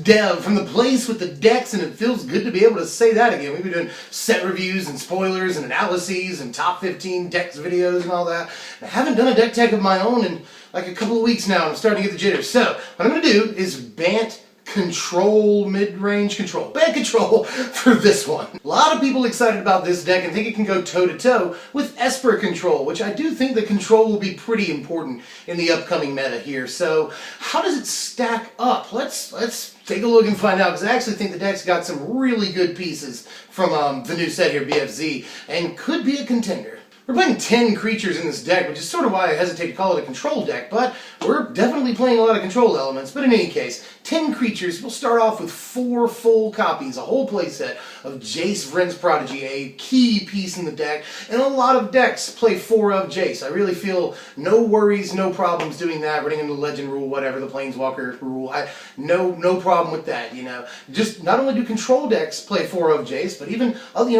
Dev from the place with the decks, and it feels good to be able to say that again. We've been doing set reviews and spoilers and analyses and top 15 decks videos and all that. I haven't done a deck tech of my own in like a couple of weeks now, and I'm starting to get the jitters. So what I'm going to do is Bant Control, mid-range control. Bant Control for this one. A lot of people excited about this deck and think it can go toe-to-toe with Esper Control, which I do think the control will be pretty important in the upcoming meta here. So how does it stack up? Let's take a look and find out, because I actually think the deck's got some really good pieces from the new set here, BFZ, and could be a contender. We're playing 10 creatures in this deck, which is sort of why I hesitate to call it a control deck, but we're definitely playing a lot of control elements. But in any case, 10 creatures. We'll start off with 4 full copies, a whole playset of Jace, Vryn's Prodigy, a key piece in the deck, and a lot of decks play 4 of Jace. I really feel no worries, no problems doing that, running into the Legend rule, whatever, the Planeswalker rule. No problem with that, you know. Just not only do control decks play 4 of Jace, but even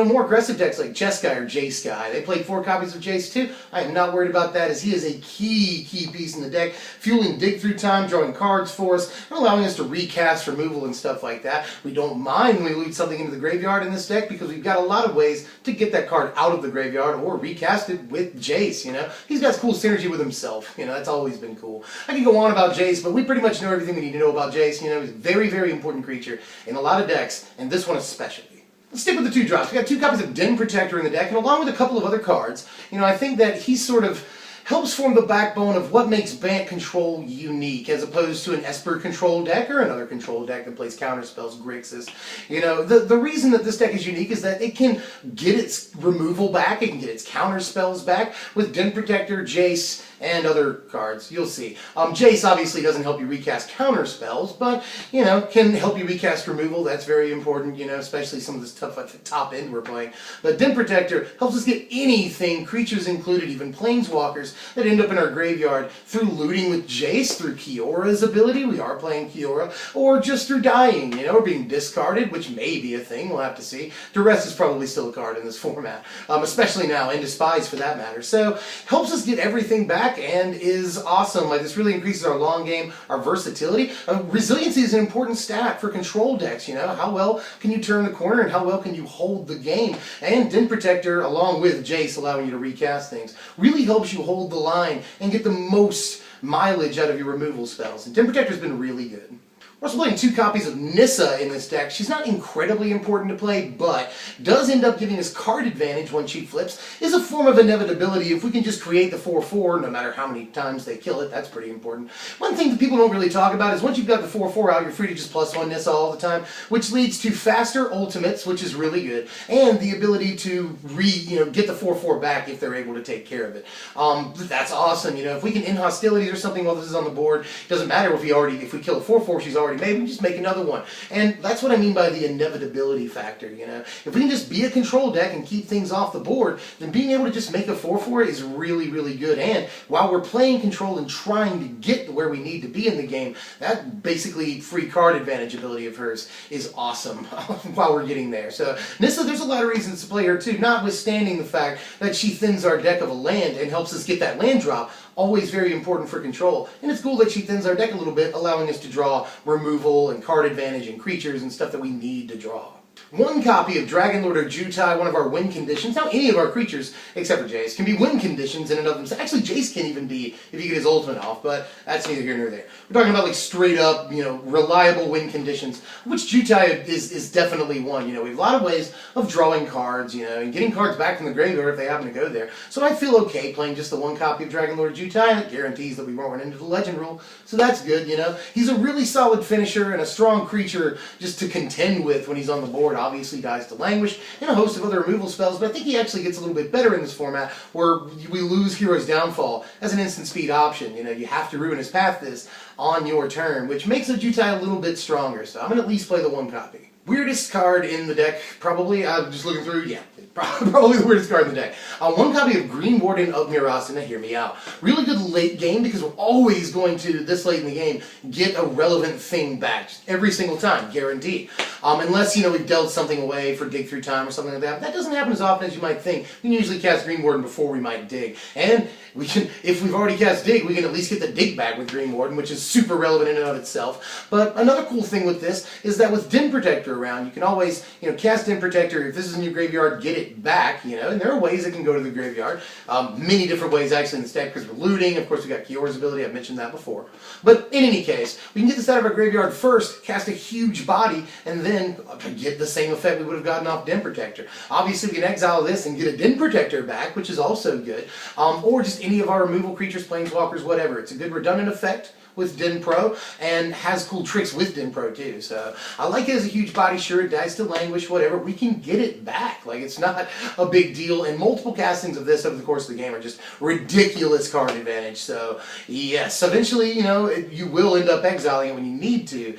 more aggressive decks like Chess Guy or Jace Guy, they play 4 copies of Jace too. I am not worried about that, as he is a key piece in the deck, fueling dig through time, drawing cards for us, and allowing us to recast removal and stuff like that. We don't mind when we loot something into the graveyard in this deck, because we've got a lot of ways to get that card out of the graveyard or recast it with Jace, you know. He's got cool synergy with himself, you know, that's always been cool. I can go on about Jace, but we pretty much know everything we need to know about Jace. You know, he's a very important creature in a lot of decks, and this one especially. Let's stick with the 2 drops. We got 2 copies of Den Protector in the deck, and along with a couple of other cards, you know, I think that he sort of helps form the backbone of what makes Bant Control unique, as opposed to an Esper Control deck or another control deck that plays Counterspells, Grixis. You know, the reason that this deck is unique is that it can get its removal back, it can get its Counterspells back with Den Protector, Jace, and other cards. You'll see. Jace obviously doesn't help you recast Counterspells, but, you know, can help you recast removal. That's very important, you know, especially some of this stuff at the top end we're playing. But Den Protector helps us get anything, creatures included, even Planeswalkers, that end up in our graveyard through looting with Jace, through Kiora's ability, we are playing Kiora, or just through dying, you know, or being discarded, which may be a thing, we'll have to see. Duress is probably still a card in this format, especially now, and Despise for that matter. So, helps us get everything back, and is awesome. Like, this really increases our long game, our versatility. Resiliency is an important stat for control decks, you know. How well can you turn the corner, and how well can you hold the game? And Den Protector, along with Jace, allowing you to recast things, really helps you hold the line and get the most mileage out of your removal spells. And Den Protector's been really good. We're also playing 2 copies of Nissa in this deck. She's not incredibly important to play, but does end up giving us card advantage when she flips. Is a form of inevitability. If we can just create the 4/4, no matter how many times they kill it, that's pretty important. One thing that people don't really talk about is once you've got the 4/4 out, you're free to just +1 Nissa all the time, which leads to faster ultimates, which is really good, and the ability to get the 4/4 back if they're able to take care of it. That's awesome. You know, if we can end hostilities or something while this is on the board, it doesn't matter if we kill a 4/4, she's already made, we just make another one. And that's what I mean by the inevitability factor, you know. If we can just be a control deck and keep things off the board, then being able to just make a 4/4 is really good. And while we're playing control and trying to get where we need to be in the game, that basically free card advantage ability of hers is awesome while we're getting there. So Nissa, there's a lot of reasons to play her too, notwithstanding the fact that she thins our deck of a land and helps us get that land drop. Always very important for control. And it's cool that she thins our deck a little bit, allowing us to draw removal and card advantage and creatures and stuff that we need to draw. 1 copy of Dragonlord Ojutai, one of our win conditions. Now, any of our creatures, except for Jace, can be win conditions in and of themselves. Actually, Jace can even be if you get his ultimate off, but that's neither here nor there. We're talking about like straight up, you know, reliable win conditions, which Ojutai is definitely one. You know, we have a lot of ways of drawing cards, you know, and getting cards back from the graveyard if they happen to go there. So I feel okay playing just the 1 copy of Dragonlord Ojutai, and it guarantees that we won't run into the Legend rule. So that's good, you know. He's a really solid finisher and a strong creature just to contend with when he's on the board. Obviously dies to Languish and a host of other removal spells, but I think he actually gets a little bit better in this format where we lose Hero's Downfall as an instant speed option. You know, you have to ruin his path this on your turn, which makes Ojutai a little bit stronger, so I'm going to at least play the 1 copy. Weirdest card in the deck, probably. I'm just looking through, yeah. Probably the weirdest card in the deck. One copy of Green Warden of Mirasana, hear me out. Really good late game because we're always going to, this late in the game, get a relevant thing back. Just every single time, guaranteed. Unless, we've dealt something away for dig through time or something like that. That doesn't happen as often as you might think. We can usually cast Green Warden before we might dig. And we can, if we've already cast dig, we can at least get the dig back with Green Warden, which is super relevant in and of itself. But another cool thing with this is that with Den Protector around, you can always, cast Den Protector. If this is in your graveyard, get it back, and there are ways it can go to the graveyard. Many different ways actually in this deck because we're looting. Of course, we got Kiora's ability. I've mentioned that before. But in any case, we can get this out of our graveyard first, cast a huge body, and then get the same effect we would have gotten off Den Protector. Obviously, we can exile this and get a Den Protector back, which is also good. Or just any of our removal creatures, planeswalkers, whatever. It's a good redundant effect with Den Pro, and has cool tricks with Den Pro too. So I like it as a huge body. Sure, it dies to languish, whatever. We can get it back. Like, it's not a big deal. And multiple castings of this over the course of the game are just ridiculous card advantage. So yes, eventually, you will end up exiling it when you need to,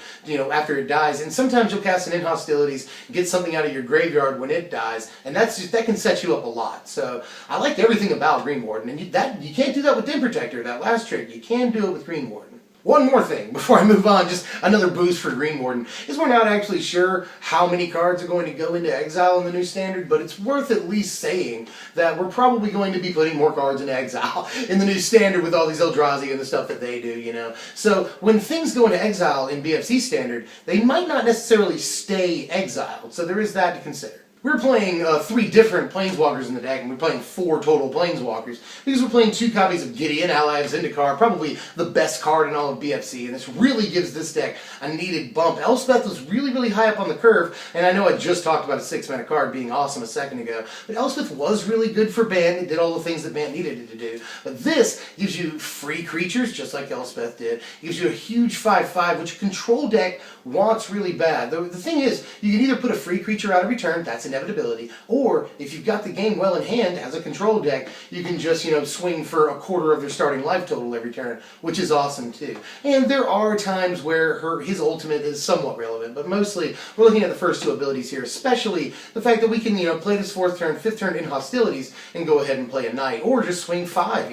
after it dies. And sometimes you'll cast an In Hostilities, get something out of your graveyard when it dies, and that can set you up a lot. So I like everything about Green Warden, and you can't do that with Den Protector. That last trick, you can do it with Green Warden. One more thing before I move on, just another boost for Green Warden, is we're not actually sure how many cards are going to go into exile in the new standard, but it's worth at least saying that we're probably going to be putting more cards into exile in the new standard with all these Eldrazi and the stuff that they do, So when things go into exile in BFC standard, they might not necessarily stay exiled, so there is that to consider. We're playing 3 different Planeswalkers in the deck, and we're playing 4 total Planeswalkers, because we're playing 2 copies of Gideon, ally of Zendikar, probably the best card in all of BFC, and this really gives this deck a needed bump. Elspeth was really, really high up on the curve, and I know I just talked about a 6-mana card being awesome a second ago, but Elspeth was really good for Bant. It did all the things that Bant needed it to do. But this gives you free creatures, just like Elspeth did. It gives you a huge 5/5, which a control deck wants really bad. The thing is, you can either put a free creature out every turn, that's inevitability, or if you've got the game well in hand as a control deck, you can just, swing for a quarter of their starting life total every turn, which is awesome too. And there are times where his ultimate is somewhat relevant, but mostly we're looking at the first 2 abilities here, especially the fact that we can, play this 4th turn, 5th turn in Hostilities and go ahead and play a Knight, or just swing 5,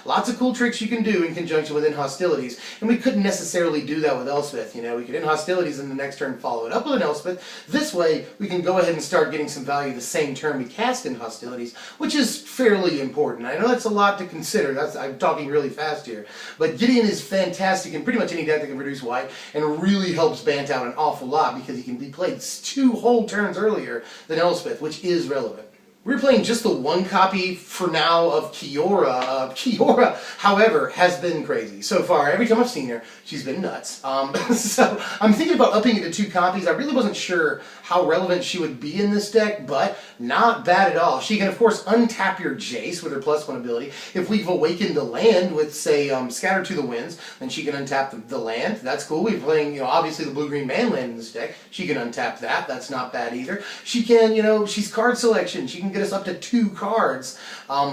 Lots of cool tricks you can do in conjunction with In Hostilities, and we couldn't necessarily do that with Elspeth, We could In Hostilities and the next turn follow it up with an Elspeth. This way, we can go ahead and start getting some value the same turn we cast In Hostilities, which is fairly important. I know that's a lot to consider. I'm talking really fast here. But Gideon is fantastic in pretty much any deck that can produce white, and really helps Bant out an awful lot because he can be played 2 whole turns earlier than Elspeth, which is relevant. We're playing just the 1 copy for now of Kiora. Kiora, however, has been crazy. So far, every time I've seen her, she's been nuts. So I'm thinking about upping it to 2 copies. I really wasn't sure how relevant she would be in this deck, but not bad at all. She can, of course, untap your Jace with her +1 ability. If we've awakened the land with, say, Scatter to the Winds, then she can untap the land. That's cool. We're playing, obviously the blue-green man land in this deck. She can untap that. That's not bad either. She can, she's card selection. She can get us up to 2 cards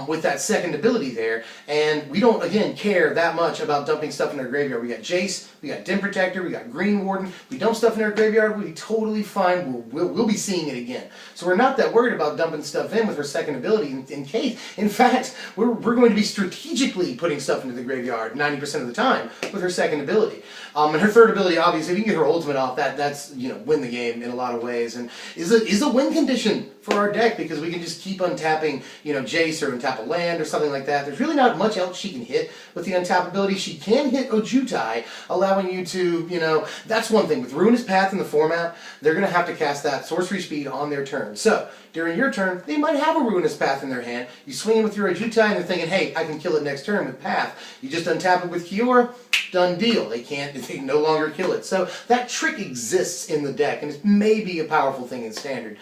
with that second ability there, and we don't, again, care that much about dumping stuff in our graveyard. We got Jace, we got Den Protector, we got Green Warden. We dump stuff in our graveyard, we'll be totally fine. We'll be seeing it again. So we're not that worried about dumping stuff in with her second ability in case. In fact, we're going to be strategically putting stuff into the graveyard 90% of the time with her second ability. And her third ability, obviously, if we can get her ultimate off, that's win the game in a lot of ways, and is a win condition for our deck, because we can just keep untapping, Jace, or untap a land or something like that. There's really not much else she can hit with the untap ability. She can hit Ojutai, allowing you to, that's one thing. With Ruinous Path in the format, they're going to have to cast that sorcery speed on their turn. So, during your turn, they might have a Ruinous Path in their hand. You swing it with your Ojutai, and they're thinking, hey, I can kill it next turn with Path. You just untap it with Kiora, done deal. They can no longer kill it. So that trick exists in the deck, and it may be a powerful thing in Standard.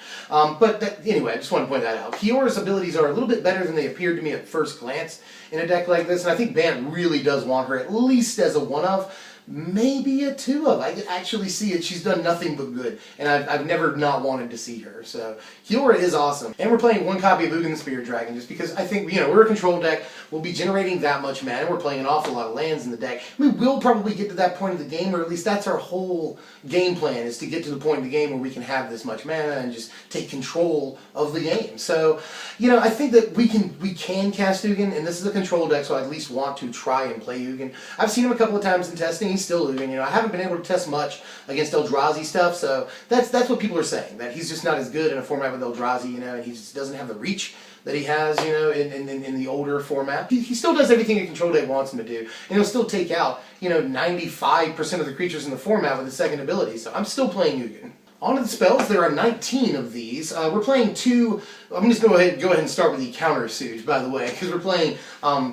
Anyway, I just want to point that out. Kiora's abilities are a little bit better than they appeared to me at first glance in a deck like this, and I think Bant really does want her at least as a one-of. maybe a 2 of. I can actually see it. She's done nothing but good, and I've never not wanted to see her. So Kiora is awesome. And we're playing 1 copy of Ugin the Spirit Dragon just because I think, we're a control deck. We'll be generating that much mana. We're playing an awful lot of lands in the deck. We will probably get to that point of the game, or at least that's our whole game plan, is to get to the point of the game where we can have this much mana and just take control of the game. So, I think that we can cast Ugin, and this is a control deck, so I at least want to try and play Ugin. I've seen him a couple of times in testing. He's still Ugin. I haven't been able to test much against Eldrazi stuff, so that's what people are saying, that he's just not as good in a format with Eldrazi, and he just doesn't have the reach that he has, in the older format. He still does everything a control deck wants him to do, and he'll still take out, 95% of the creatures in the format with his second ability, so I'm still playing Ugin. On to the spells. There are 19 of these. We're playing 2. I'm just going to go ahead and start with the Counterspells, by the way, because we're playing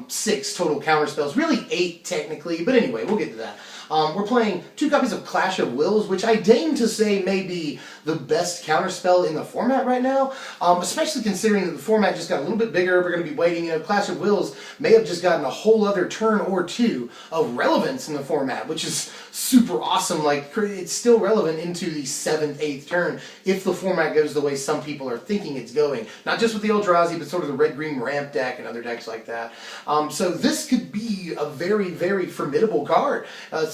6 total Counterspells. Really 8 technically, but anyway, we'll get to that. We're playing 2 copies of Clash of Wills, which I deign to say may be the best counterspell in the format right now, especially considering that the format just got a little bit bigger. We're going to be waiting. Clash of Wills may have just gotten a whole other turn or 2 of relevance in the format, which is super awesome. Like, it's still relevant into the 7th, 8th turn if the format goes the way some people are thinking it's going. Not just with the Eldrazi, but sort of the red-green ramp deck and other decks like that. So this could be a very, very formidable card.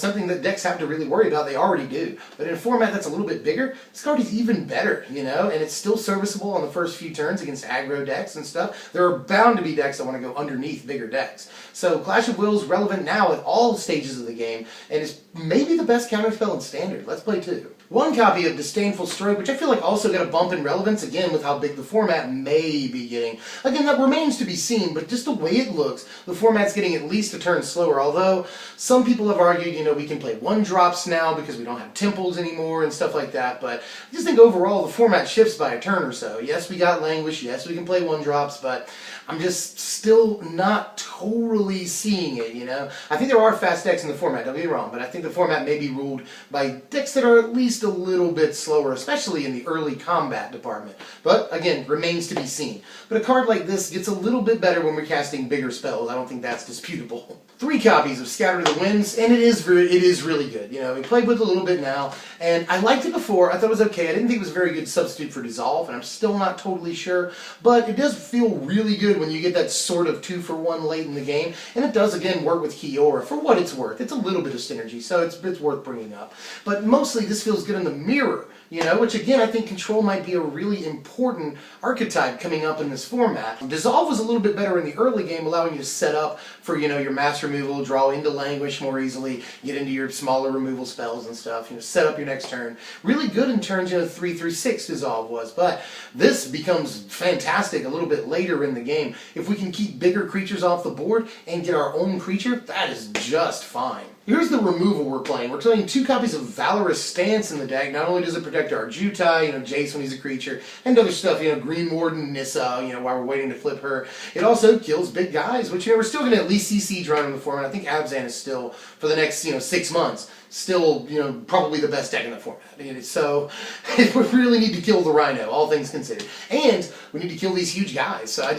Something that decks have to really worry about. They already do. But in a format that's a little bit bigger, this card is even better, and it's still serviceable on the first few turns against aggro decks and stuff. There are bound to be decks that want to go underneath bigger decks. So Clash of Wills relevant now at all stages of the game, and is maybe the best counterspell in Standard. Let's play 2. 1 copy of Disdainful Stroke, which I feel like also got a bump in relevance, again, with how big the format may be getting. Again, that remains to be seen, but just the way it looks, the format's getting at least a turn slower, although some people have argued, we can play 1-drops now because we don't have temples anymore and stuff like that, but I just think overall the format shifts by a turn or so. Yes, we got Languish, yes, we can play 1-drops, but I'm just still not totally seeing it, I think there are fast decks in the format, don't get me wrong, but I think the format may be ruled by decks that are at least a little bit slower, especially in the early combat department. But, again, remains to be seen. But a card like this gets a little bit better when we're casting bigger spells. I don't think that's disputable. 3 copies of Scatter the Winds, and it is really good. We played with it a little bit now, and I liked it before. I thought it was okay. I didn't think it was a very good substitute for Dissolve, and I'm still not totally sure. But it does feel really good when you get that sort of 2-for-1 late in the game, and it does, again, work with Kiora for what it's worth. It's a little bit of synergy, so it's worth bringing up. But mostly, this feels good in the mirror, which again, I think Control might be a really important archetype coming up in this format. Dissolve was a little bit better in the early game, allowing you to set up for, your mass removal, draw into Languish more easily, get into your smaller removal spells and stuff, set up your next turn. Really good in turns, 3 through 6 Dissolve was, but this becomes fantastic a little bit later in the game. If we can keep bigger creatures off the board and get our own creature, that is just fine. Here's the removal we're playing. We're playing 2 copies of Valorous Stance in the deck. Not only does it protect our Ojutai, Jace when he's a creature, and other stuff, Green Warden, Nissa, while we're waiting to flip her. It also kills big guys, which, we're still going to at least see Siege Run in the format. I think Abzan is still, for the next, 6 months, still, probably the best deck in the format. So, we really need to kill the Rhino, all things considered. And we need to kill these huge guys. So I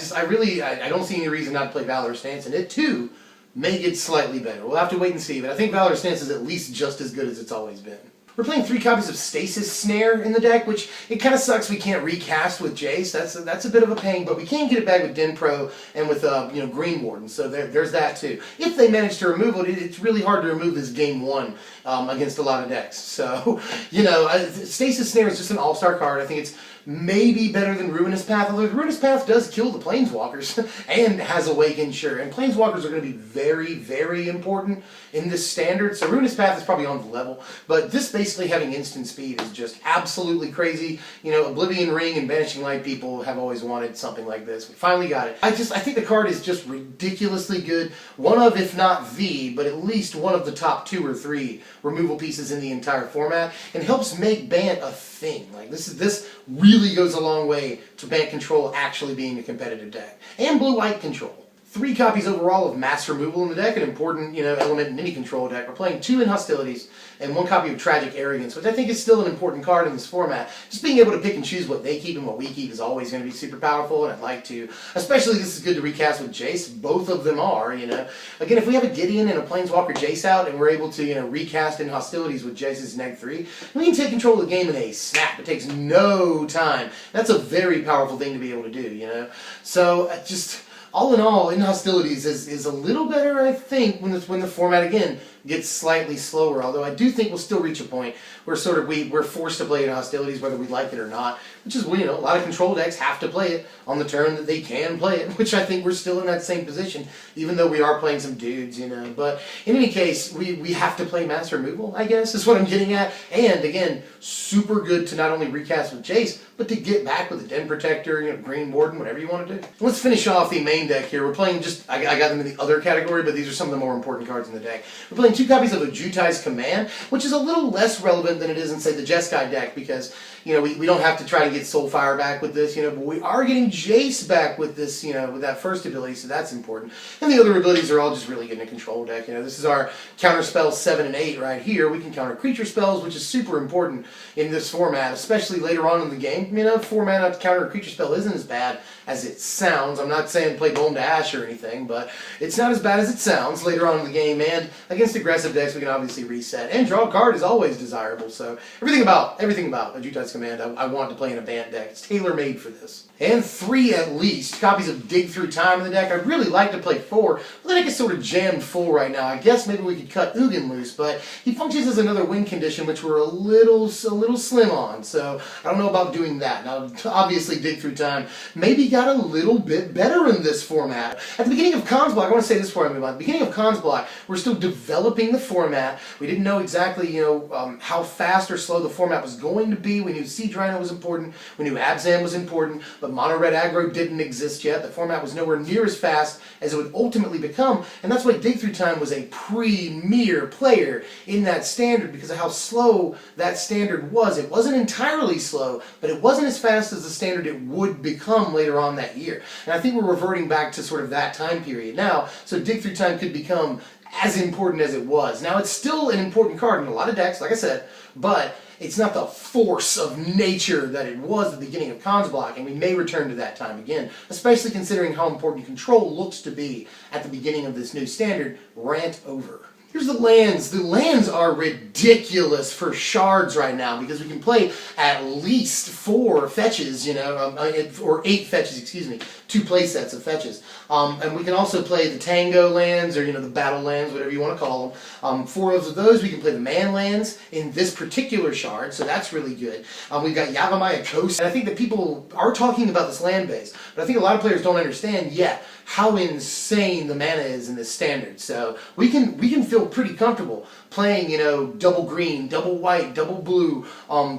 don't see any reason not to play Valorous Stance, and it, too, may get slightly better. We'll have to wait and see, but I think Valorous Stance is at least just as good as it's always been. We're playing 3 copies of Stasis Snare in the deck, which it kind of sucks we can't recast with Jace. That's a bit of a pain, but we can get it back with Den Pro and with Green Warden. So there's that too. If they manage to remove it, it's really hard to remove this game 1 against a lot of decks. So Stasis Snare is just an all-star card. I think it's maybe better than Ruinous Path, although Ruinous Path does kill the Planeswalkers and has Awaken, sure. And Planeswalkers are going to be very, very important in this standard, so Ruinous Path is probably on the level. But this basically having instant speed is just absolutely crazy. Oblivion Ring and Vanishing Light people have always wanted something like this. We finally got it. I think the card is just ridiculously good. One of, if not the, but at least one of the top 2 or 3 removal pieces in the entire format, and helps make Bant a thing. Like, this really goes a long way to Bant Control actually being a competitive deck. And Blue-White Control. 3 copies overall of mass removal in the deck, an important, element in any control deck. We're playing 2 in hostilities and 1 copy of Tragic Arrogance, which I think is still an important card in this format. Just being able to pick and choose what they keep and what we keep is always going to be super powerful, and I'd like to, especially this is good to recast with Jace. Both of them are, Again, if we have a Gideon and a Planeswalker Jace out and we're able to, recast in hostilities with Jace's neg 3, we can take control of the game in a snap. It takes no time. That's a very powerful thing to be able to do, So, just all in all, in hostilities is a little better, I think, when the format, again, gets slightly slower, although I do think we'll still reach a point where we're forced to play in hostilities whether we like it or not, which is, a lot of control decks have to play it on the turn that they can play it, which I think we're still in that same position, even though we are playing some dudes, But in any case, we have to play mass removal, I guess, is what I'm getting at. And again, super good to not only recast with Jace, but to get back with the Den Protector, Green Warden, whatever you want to do. Let's finish off the main deck here. We're playing I got them in the other category, but these are some of the more important cards in the deck. We're playing 2 copies of Ojutai's Command, which is a little less relevant than it is in, say, the Jeskai deck, because, we don't have to try to get Soulfire back with this, but we are getting Jace back with this, with that first ability, so that's important. And the other abilities are all just really good in a control deck. This is our Counterspells 7 and 8 right here. We can counter creature spells, which is super important in this format, especially later on in the game. 4 mana to counter a creature spell isn't as bad as it sounds. I'm not saying play Bone to Ash or anything, but it's not as bad as it sounds later on in the game. And against aggressive decks, we can obviously reset. And draw a card is always desirable. So everything about Ojutai's Command, I want to play in a Bant deck. It's tailor-made for this. And 3 at least copies of Dig Through Time in the deck. I'd really like to play 4, but the deck is sort of jammed full right now. I guess maybe we could cut Ugin loose, but he functions as another win condition, which we're a little slim on. So I don't know about doing that. Now, obviously, Dig Through Time maybe got a little bit better in this format. At the beginning of Cons Block, I want to say this before I move on. At the beginning of Cons Block, we're still developing the format. We didn't know exactly, how fast or slow the format was going to be. We knew Siege Rhino was important. We knew Abzan was important, but Mono Red Aggro didn't exist yet. The format was nowhere near as fast as it would ultimately become, and that's why Dig Through Time was a premier player in that standard because of how slow that standard was. It wasn't entirely slow, but it wasn't as fast as the standard it would become later on that year. And I think we're reverting back to sort of that time period now, so Dig Through Time could become as important as it was. Now, it's still an important card in a lot of decks, like I said, but it's not the force of nature that it was at the beginning of Cons Block, and we may return to that time again, especially considering how important control looks to be at the beginning of this new standard. Rant over. Here's the lands. The lands are ridiculous for shards right now because we can play at least 4 fetches, or 8 fetches, excuse me, 2 play sets of fetches. And we can also play the Tango lands, or, the battle lands, whatever you want to call them. 4 of those, we can play the man lands in this particular shard, so that's really good. We've got Yavimaya Coast, and I think that people are talking about this land base, but I think a lot of players don't understand yet how insane the mana is in this standard. So we can feel pretty comfortable playing, double green, double white, double blue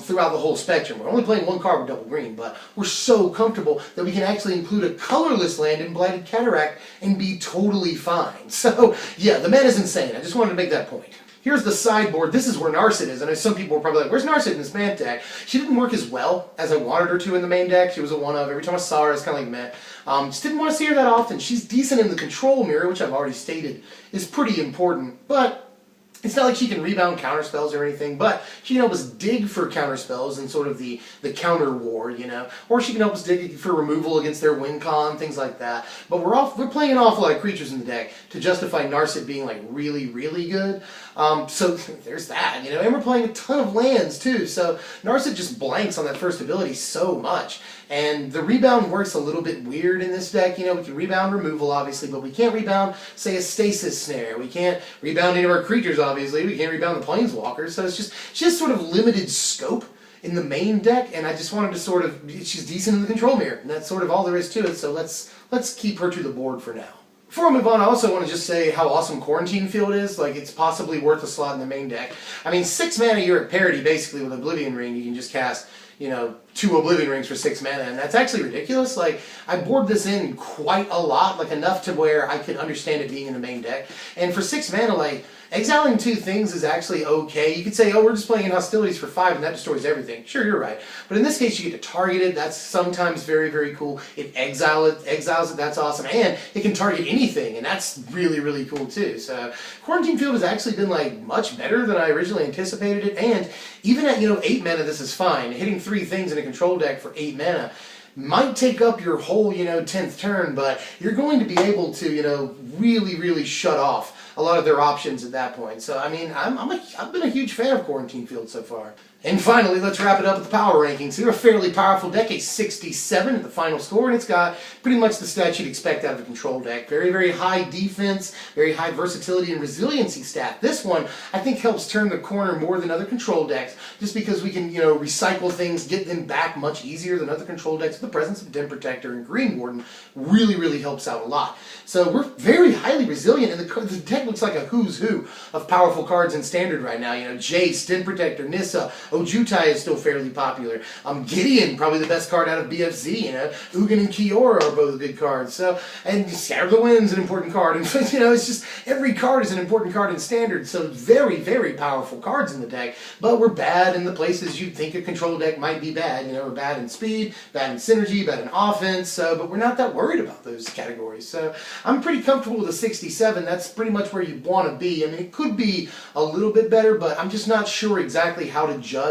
throughout the whole spectrum. We're only playing 1 card with double green, but we're so comfortable that we can actually include a colorless land in Blighted Cataract and be totally fine. So yeah, the mana is insane. I just wanted to make that point. Here's the sideboard. This is where Narset is. I know some people were probably like, where's Narset in this main deck? She didn't work as well as I wanted her to in the main deck. She was a one-of. Every time I saw her, I was kind of like, meh. Just didn't want to see her that often. She's decent in the control mirror, which I've already stated is pretty important, but it's not like she can rebound counterspells or anything, but she can help us dig for counterspells in sort of the counter war, or she can help us dig for removal against their win con, things like that. But we're playing an awful lot of creatures in the deck to justify Narset being like really, really good. So there's that, and we're playing a ton of lands too. So Narset just blanks on that first ability so much. And the rebound works a little bit weird in this deck. We can rebound removal, obviously, but we can't rebound, say, a Stasis Snare. We can't rebound any of our creatures, obviously. We can't rebound the Planeswalkers. So it's just sort of limited scope in the main deck, and I just wanted to she's decent in the control mirror, and that's sort of all there is to it, so let's keep her to the board for now. Before I move on, I also want to just say how awesome Quarantine Field is. Like, it's possibly worth a slot in the main deck. I mean, 6 mana you're at parity, basically, with Oblivion Ring. You can just cast, 2 2 Oblivion Rings for 6 mana, and that's actually ridiculous. Like, I board this in quite a lot, like enough to where I could understand it being in the main deck. And for 6 mana, like, exiling 2 things is actually okay. You could say, oh, we're just playing in hostilities for 5 and that destroys everything. Sure, you're right. But in this case, you get to target it. That's sometimes very, very cool. It exiles it. That's awesome. And it can target anything, and that's really, really cool too. So Quarantine Field has actually been like much better than I originally anticipated it. And even at 8 mana, this is fine. Hitting 3 things in a control deck for 8 mana might take up your whole 10th turn, but you're going to be able to really, really shut off a lot of their options at that point. So, I mean, I've been a huge fan of Quarantine Field so far. And finally, let's wrap it up with the power rankings. They're a fairly powerful deck, a 67 at the final score, and it's got pretty much the stats you'd expect out of a control deck. Very, very high defense, very high versatility and resiliency stat. This one, I think, helps turn the corner more than other control decks, just because we can, recycle things, get them back much easier than other control decks. The presence of Den Protector and Green Warden really, really helps out a lot. So we're very highly resilient, and the deck looks like a who's who of powerful cards in Standard right now. Jace, Den Protector, Nissa, Ojutai is still fairly popular. Gideon, probably the best card out of BFZ. Ugin and Kiora are both good cards. So, and Scatter the Wind's an important card. And it's just every card is an important card in Standard. So very, very powerful cards in the deck. But we're bad in the places you'd think a control deck might be bad. We're bad in speed, bad in synergy, bad in offense. But we're not that worried about those categories. So I'm pretty comfortable with a 67. That's pretty much where you want to be. I mean, it could be a little bit better, but I'm just not sure exactly how to judge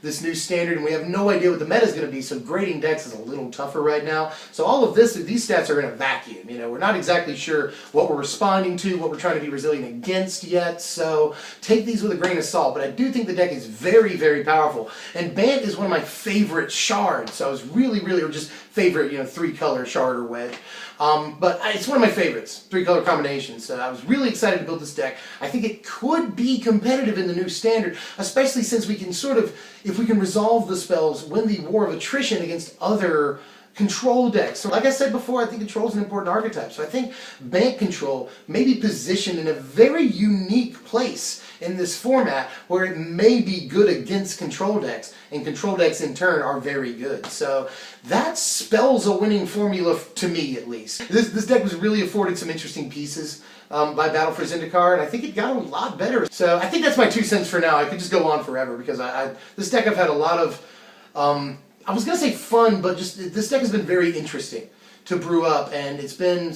this new standard, and we have no idea what the meta is going to be, so grading decks is a little tougher right now. So all of these stats are in a vacuum. We're not exactly sure what we're responding to, what we're trying to be resilient against yet, so take these with a grain of salt. But I do think the deck is very, very powerful, and Bant is one of my favorite shards, so I was really, really, or just favorite, 3-color shard or wedge. But it's one of my favorites, 3-color combinations. So I was really excited to build this deck. I think it could be competitive in the new standard, especially since we can if we can resolve the spells, win the war of attrition against other control decks. So like I said before, I think control is an important archetype. So I think Bant Control may be positioned in a very unique place in this format where it may be good against control decks, and control decks in turn are very good. So that spells a winning formula to me, at least. This deck was really afforded some interesting pieces by Battle for Zendikar, and I think it got a lot better. So I think that's my 2 cents for now. I could just go on forever because this deck I've had a lot of, I was going to say fun, but just this deck has been very interesting to brew up, and it's been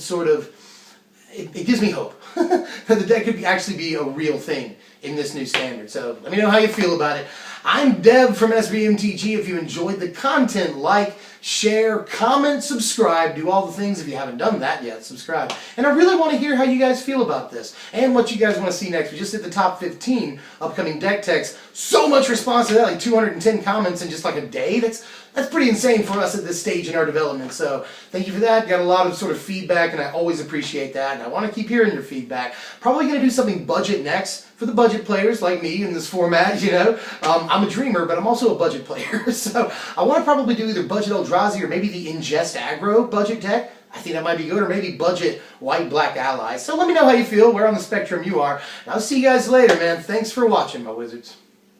it gives me hope that the deck could actually be a real thing in this new standard. So let me know how you feel about it. I'm Deb from MTG. If you enjoyed the content, like, share, comment, subscribe, do all the things. If you haven't done that yet, subscribe. And I really want to hear how you guys feel about this and what you guys want to see next. We just hit the top 15 upcoming deck techs. So much response to that, like 210 comments in just like a day. That's pretty insane for us at this stage in our development. So thank you for that. Got a lot of feedback, and I always appreciate that. And I want to keep hearing your feedback. Probably going to do something budget next for the budget players like me in this format. I'm a dreamer, but I'm also a budget player. So I want to probably do either budget Eldrazi or maybe the Ingest Aggro budget deck. I think that might be good, or maybe budget white-black allies. So let me know how you feel, where on the spectrum you are. And I'll see you guys later, man. Thanks for watching, my wizards.